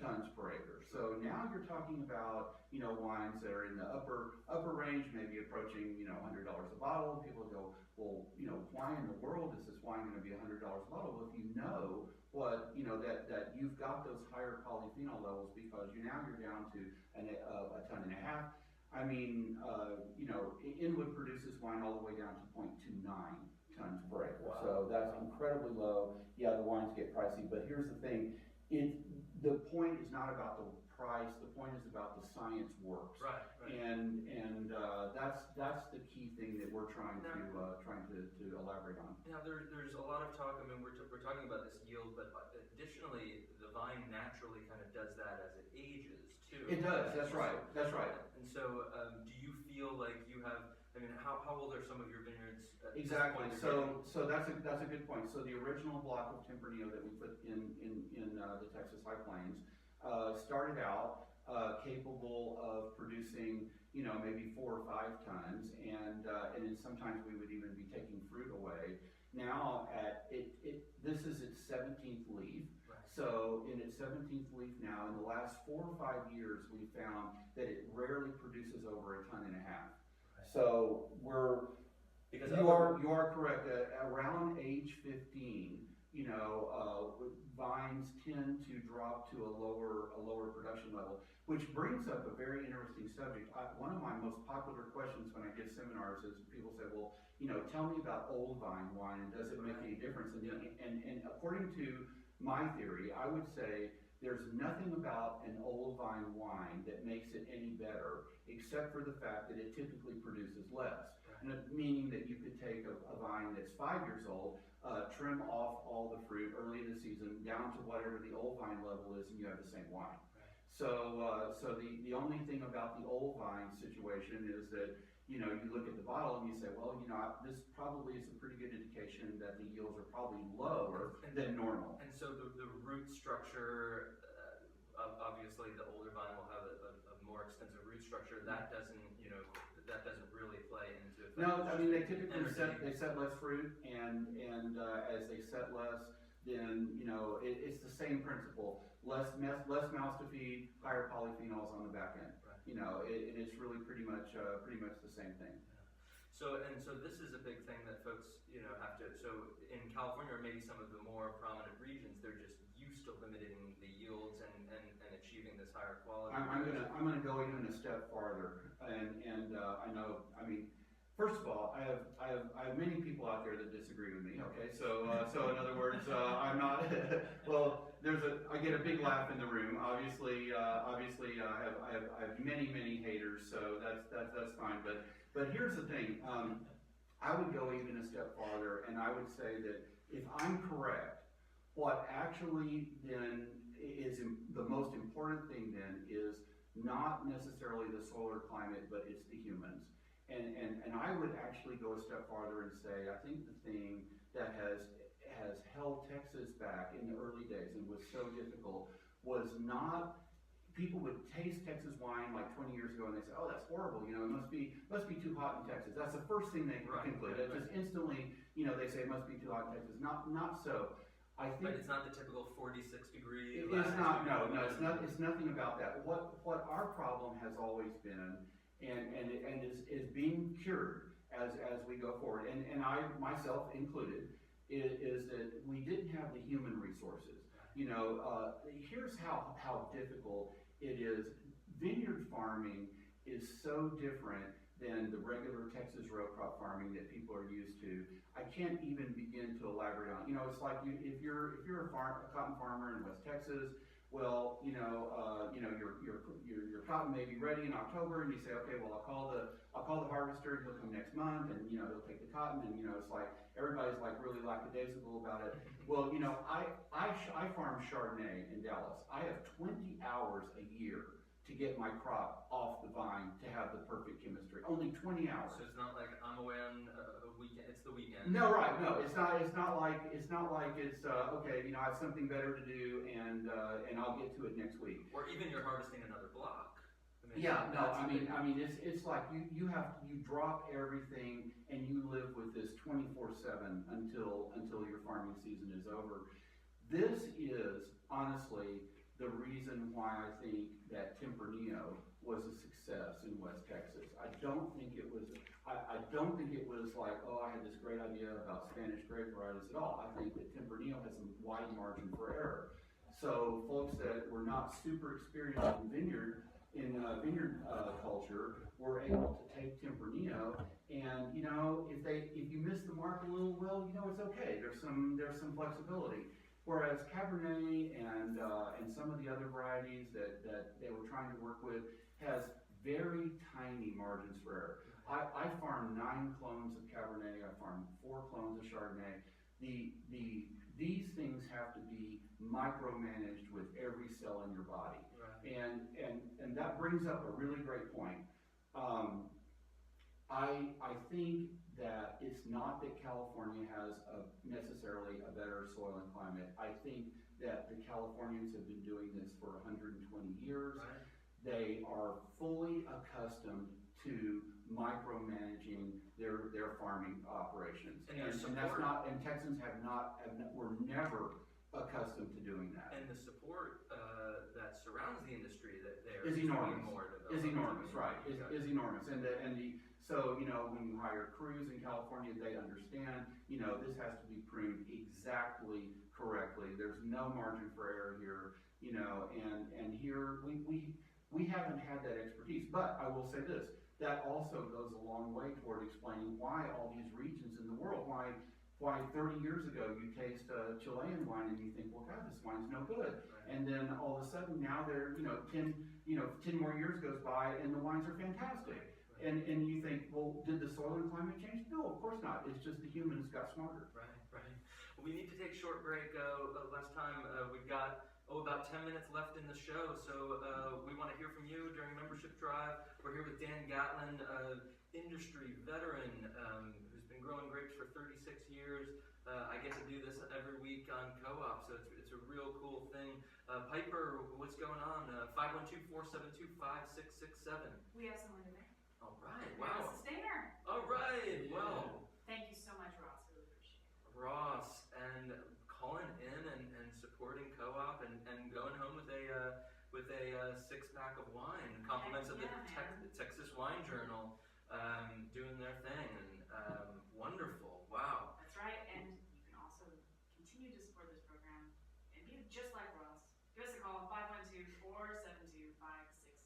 tons per acre. So now you're talking about wines that are in the upper range, maybe approaching $100 a bottle. People go, well, why in the world is this wine going to be $100 a bottle? Well, if you know what that you've got those higher polyphenol levels because now you're down to a ton and a half. I mean, Inwood produces wine all the way down to 0.29 tons per acre. Wow. So that's incredibly low. Yeah, the wines get pricey, but here's the thing. The point is not about the price. The point is about the science works. Right. And that's the key thing that we're trying to elaborate on. Now there's a lot of talk. I mean, we're talking about this yield, but additionally, the vine naturally kind of does that as it ages too. It does. That's right. That's right. And so, do you feel like you have? I mean, how old are some of your vineyards? Exactly. So that's a good point. So the original block of Tempranillo that we put in the Texas High Plains started out capable of producing maybe 4 or 5 tons, and then sometimes we would even be taking fruit away. Now this is its 17th leaf. Right. So in its 17th leaf now, in the last 4 or 5 years, we found that it rarely produces over a ton and a half. Right. So you are correct. Around age 15, vines tend to drop to a lower production level, which brings up a very interesting subject. One of my most popular questions when I give seminars is people say, well, tell me about old vine wine and does it make any difference? And according to my theory, I would say there's nothing about an old vine wine that makes it any better except for the fact that it typically produces less. Meaning that you could take a vine that's 5 years old, trim off all the fruit early in the season down to whatever the old vine level is, and you have the same wine. So the only thing about the old vine situation is that you look at the bottle and you say, well, this probably is a pretty good indication that the yields are probably lower than normal. And so the root structure, obviously, the older vine will have a more extensive root structure. That doesn't really play into it. No, I mean they typically set less fruit, and as they set less, then it's the same principle. Less mouths to feed, higher polyphenols on the back end. Right. It's really pretty much the same thing. So this is a big thing that folks have to. So in California or maybe some of the more prominent regions, they're just used to limiting the yields and achieving this higher quality. I'm gonna go even a step farther, and I know. I mean, first of all, I have many people out there that disagree with me. Okay, so in other words, I'm not. Well, I get a big laugh in the room. Obviously, I have many haters, so that's fine. But here's the thing. I would go even a step farther, and I would say that if I'm correct, what actually then is the most important thing then is not necessarily the solar climate, but it's the humans. And I would actually go a step farther and say, I think the thing that has held Texas back in the early days and was so difficult was not, people would taste Texas wine like 20 years ago and they say, oh, that's horrible, it must be too hot in Texas. That's the first thing they conclude. It just instantly, they say it must be too hot in Texas. Not so. I think, but it's not the typical 46 degree. It's not. No, it's not. It's nothing about that. What our problem has always been, and is being cured as we go forward, and I myself included, is that we didn't have the human resources. Here's how difficult it is. Vineyard farming is so different than the regular Texas row crop farming that people are used to. I can't even begin to elaborate on. It's like if you're a cotton farmer in West Texas, well, your cotton may be ready in October, and you say, okay, well, I'll call the harvester, he'll come next month, and he'll take the cotton, and it's like everybody's like really lackadaisical about it. Well, I farm Chardonnay in Dallas. I have 20 hours a year to get my crop off the vine to have the perfect chemistry. Only 20 hours. So it's not like I'm away on a weekend. It's the weekend. No, right? No, it's not like it's okay. I have something better to do, and I'll get to it next week. Or even you're harvesting another block. Yeah, no, I mean, it's like you drop everything and you live with this 24/7 until your farming season is over. This is honestly the reason why I think that Tempranillo was a success in West Texas. I don't think it was like, oh, I had this great idea about Spanish grape varieties at all. I think that Tempranillo has a wide margin for error. So folks that were not super experienced in vineyard culture were able to take Tempranillo, and if you miss the mark a little, well, it's okay. There's some flexibility. Whereas Cabernet and some of the other varieties that they were trying to work with has very tiny margins for error. I farm 9 clones of Cabernet. I farm 4 clones of Chardonnay. These things have to be micromanaged with every cell in your body, right. And that brings up a really great point. I think that it's not that California has necessarily a better soil and climate. I think that the Californians have been doing this for 120 years. Right. They are fully accustomed to micromanaging their farming operations, and Texans were never accustomed to doing that. And the support that surrounds the industry that there is enormous. Is enormous, right? Is enormous, So, when you hire crews in California, they understand, this has to be pruned exactly correctly. There's no margin for error here, and here we haven't had that expertise. But I will say this, that also goes a long way toward explaining why all these regions in the world, why 30 years ago you taste Chilean wine and you think, well, God, this wine's no good. Right. And then all of a sudden now 10 more years goes by and the wines are fantastic. And you think, well, did the soil and climate change? No, of course not. It's just the humans got smarter. Right. Well, we need to take a short break. Last time we've got about 10 minutes left in the show, so we want to hear from you during Membership Drive. We're here with Dan Gatlin, industry veteran who's been growing grapes for 36 years. I get to do this every week on Co-op, so it's a real cool thing. Piper, what's going on? 512-472-5667. We have someone today. All right, wow. wow. Sustainer. All right, well. Thank you so much, Ross. Really appreciate it. Ross, and calling in and supporting Co-op and going home with a 6-pack of wine. Compliments of the Texas Wine Journal doing their thing. And wonderful. Wow. That's right. And you can also continue to support this program and be just like Ross. Give us a call, 512-472-5667.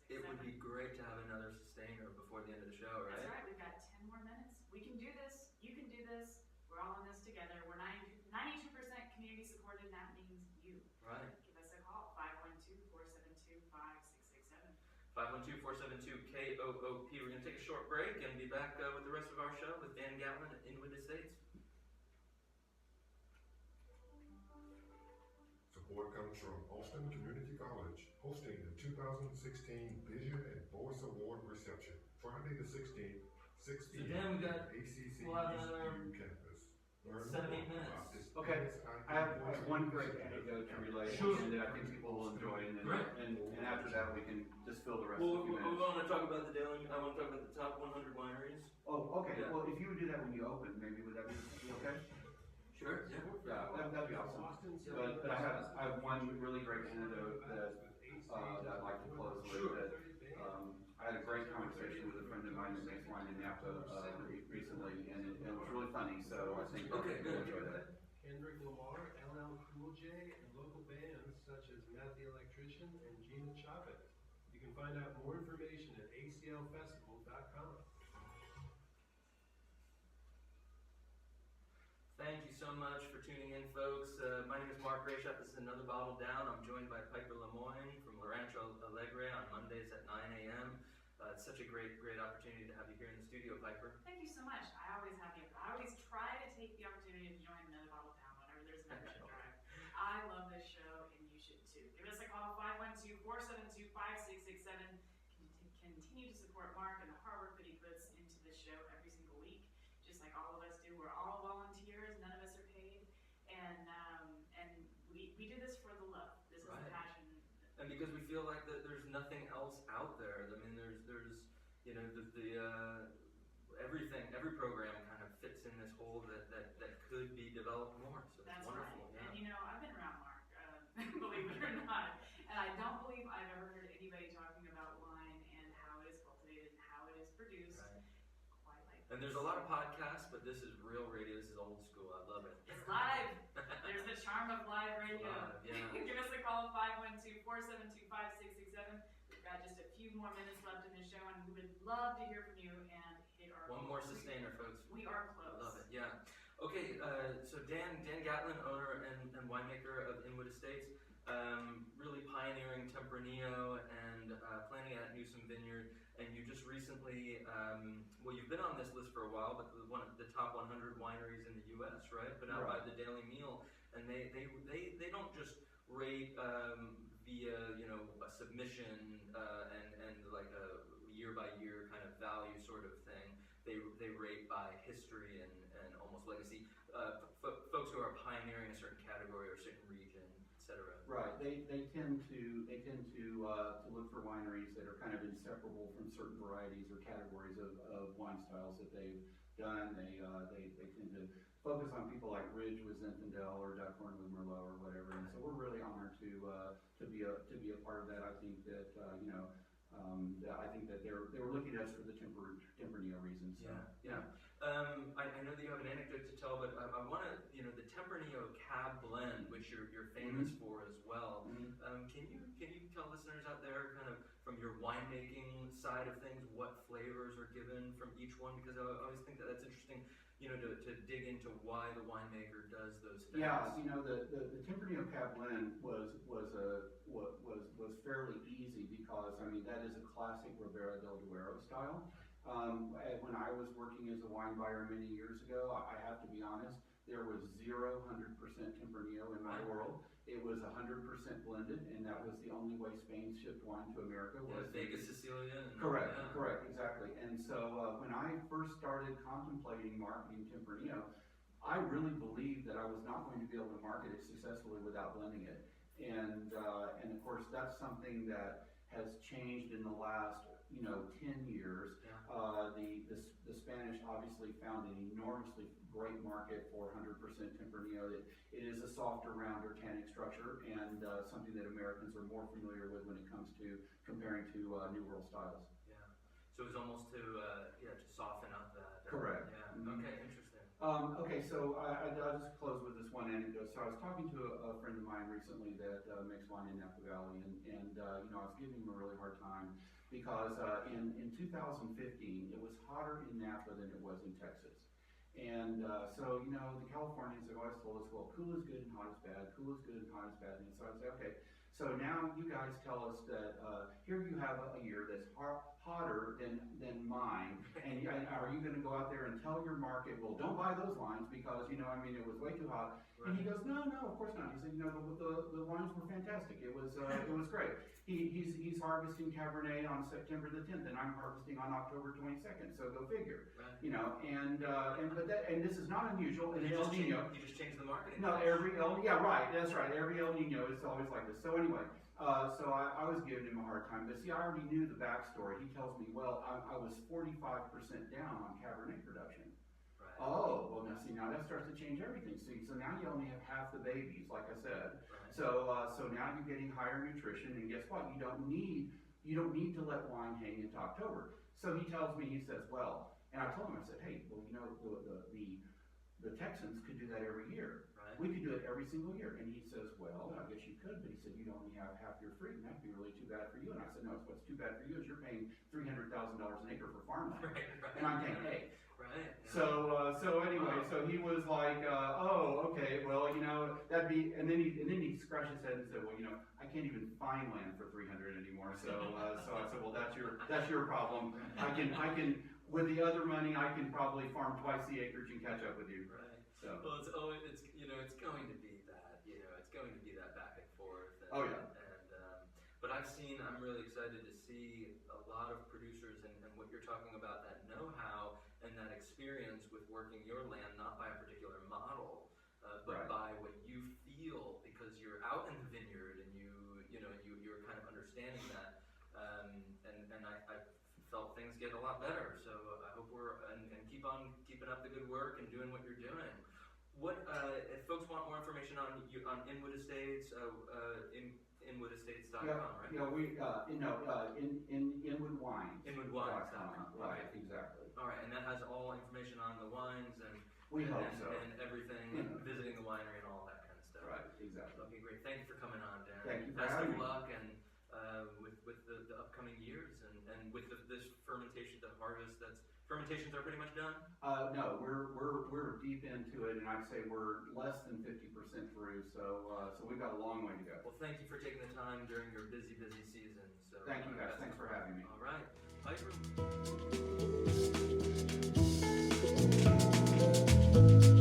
It would be great to have another sustainer before the end of the show, right? That's right. We've got 10 more minutes. We can do this. You can do this. We're all in this together. We're 92% community supported, and that means you. Right. Give us a call, 512-472-5667. 512-472-KOOP. We're going to take a short break and be back with the rest of our show with Dan Gatlin at Inwood Estates. Support comes from Austin Community College, hosting the 2016 Vision and Voice Award reception, Friday the 16th, 6 p.m. Dan, we got ACC we'll have Eastview campus. Learn 7-8 more minutes. about this Okay, business I have idea one great anecdote to relay, Sure. and that I think people will enjoy, and Great. and after that we can just fill the rest Well, of the we minutes. want to talk about the daily. I want to talk about the top 100 wineries. Oh, okay, Yeah. well, if you would do that when you open, maybe would that be okay? Sure. Yeah. Yeah, that'd be awesome. But I have one really great anecdote that I'd like to close with. Sure. That, I had a great conversation with a friend of mine that makes wine in Napa recently, and it was really funny. So I think Okay, you'll good. enjoy that. Kendrick Lamar, LL Cool J, and local bands such as Matt the Electrician and Gina Chavez. You can find out more information at aclfestival.com. Thank you so much for tuning in, folks. My name is Mark Rayshap. This is Another Bottle Down. I'm joined by Piper Lemoyne from Rancho Alegre on Mondays at 9 a.m. It's such a great opportunity to have you here in the studio, Piper. Thank you so much. I always try to take the opportunity to join Another Bottle Down whenever there's an extra drive. I love this show, and you should too. Give us a call, 512-472-5667. Continue to support Mark and the hard work that he puts into this show every single week, just like all of us do. We're all volunteers. None of us are paid, and we do this for the love. This is Right. the passion. And because we feel like that there's nothing else out there. I mean, there's you know, everything, every program kind of fits in this hole that could be developed more. So it's That's wonderful. right. Yeah. And you know, I've been around Mark, believe it or not, and I don't believe I've ever heard anybody talking about wine and how it is cultivated and how it is produced Right. quite like And there's a lot of podcasts, but this is real radio. This is old school. I love it. It's live. There's the charm of live radio. Live, yeah. Give us a call, 512-472-5667. We've got just a few more minutes left in the show, and we would love to hear from you and hit our One more sustainer, folks. We are close. I love it. Yeah. Okay. So Dan Gatlin, owner and winemaker of Inwood Estates, really pioneering Tempranillo and planning at Newsom Vineyard. And you just recently, well, you've been on this list for a while, but one of the top 100 wineries in the U.S., right? Put out by the Daily Meal, and they don't just rate via a submission and like a year by year kind of value sort of thing. They rate by history and almost legacy. Folks who are pioneering a certain category or a certain region, etc. Right. They tend to look for wineries that are kind of inseparable from certain varieties or categories of wine styles that they've done. They tend to focus on people like Ridge with Zinfandel or Duckhorn with Merlot or whatever. And so we're really honored to be a part of that. I think that I think that they were looking at us for the Tempranillo reasons. So. Yeah. I know that you have an anecdote to tell, but I want to, the Tempranillo Cab Blend, which you're famous for as well. Can you tell listeners out there, kind of from your winemaking side of things, what flavors are given from each one? Because I always think that that's interesting, to dig into why the winemaker does those things. Yeah, the Tempranillo Cab Blend was fairly easy because that is a classic Ribera del Duero style. When I was working as a wine buyer many years ago, I have to be honest, there was 100% Tempranillo in my world. It was 100% blended, and that was the only way Spain shipped wine to America. Was Vegas, Sicilia. Correct, exactly. And so when I first started contemplating marketing Tempranillo, I really believed that I was not going to be able to market it successfully without blending it. And of course, that's something that has changed in the last 10 years. The Spanish obviously found an enormously great market for 100% Tempranillo. It is a softer, rounder tannic structure, and something that Americans are more familiar with when it comes to comparing to New World styles. Yeah. So it was almost to soften up that. Correct. Yeah. Mm-hmm. Okay. Interesting. Okay, so I'll just close with this one anecdote. So I was talking to a friend of mine recently that makes wine in Napa Valley, and I was giving him a really hard time because in 2015 it was hotter in Napa than it was in Texas. And so the Californians have always told us, well, cool is good and hot is bad, cool is good and hot is bad. And so I'd say, okay, So now you guys tell us that here you have a year that's hotter than mine, and are you going to go out there and tell your market, well, don't buy those lines because, I mean, it was way too hot. Right. And he goes, no, of course not. He said, the wines were fantastic. It was great. He's harvesting Cabernet on September the 10th, and I'm harvesting on October 22nd. So go figure. Right. And this is not unusual. And El Nino. You just changed the marketing. No, that's right. Every El Nino is always like this. So anyway, so I was giving him a hard time, but see, I already knew the backstory. He tells me, well, I was 45% down on Cabernet production. Right. Oh, well now that starts to change everything. See, so now you only have half the babies, like I said. Right. So now you're getting higher nutrition, and guess what? You don't need to let wine hang into October. So he tells me, he says, well, and I told him, I said, hey, well, the Texans could do that every year. Right. We could do it every single year. And he says, well, I guess you could, but he said, you'd only have half your fruit, and that'd be really too bad for you. And I said, no, what's too bad for you is you're paying $300,000 an acre for farmland. Right. And I'm paying hay. Right. Yeah. So anyway, so he was like, oh, okay, well, that'd be, and then he scratched his head and said, well, I can't even find land for 300 anymore. So I said, well, that's your problem. I can, with the other money, I can probably farm twice the acreage and catch up with you. Right. So. Well, it's going to be that, it's going to be that back and forth. And, Oh yeah. But I'm really excited to see a lot of producers and what you're talking about, that know-how and that experience with working your land, not by a particular model, but right. by what you feel, because you're out in the vineyard and you're kind of understanding that. And I felt things get a lot better. So I hope and keep on keeping up the good work and doing what you're doing. What if folks want more information on Inwood Estates, inwoodestates.com, right? Yeah, Inwood Wines. Inwoodwines.com. Right, Okay. exactly. All right, and that has all information on the wines and everything, and visiting the winery and all that kind of stuff. Right, exactly. Okay, great. Thank you for coming on, Dan. Thank you for Best having of me. luck and with the upcoming years and with this fermentation, the harvest. Fermentations are pretty much done. No, we're deep into it, and I'd say we're less than 50% through. So we've got a long way to go. Well, thank you for taking the time during your busy season. So Thank you guys. Thanks for having me. All right. Piper.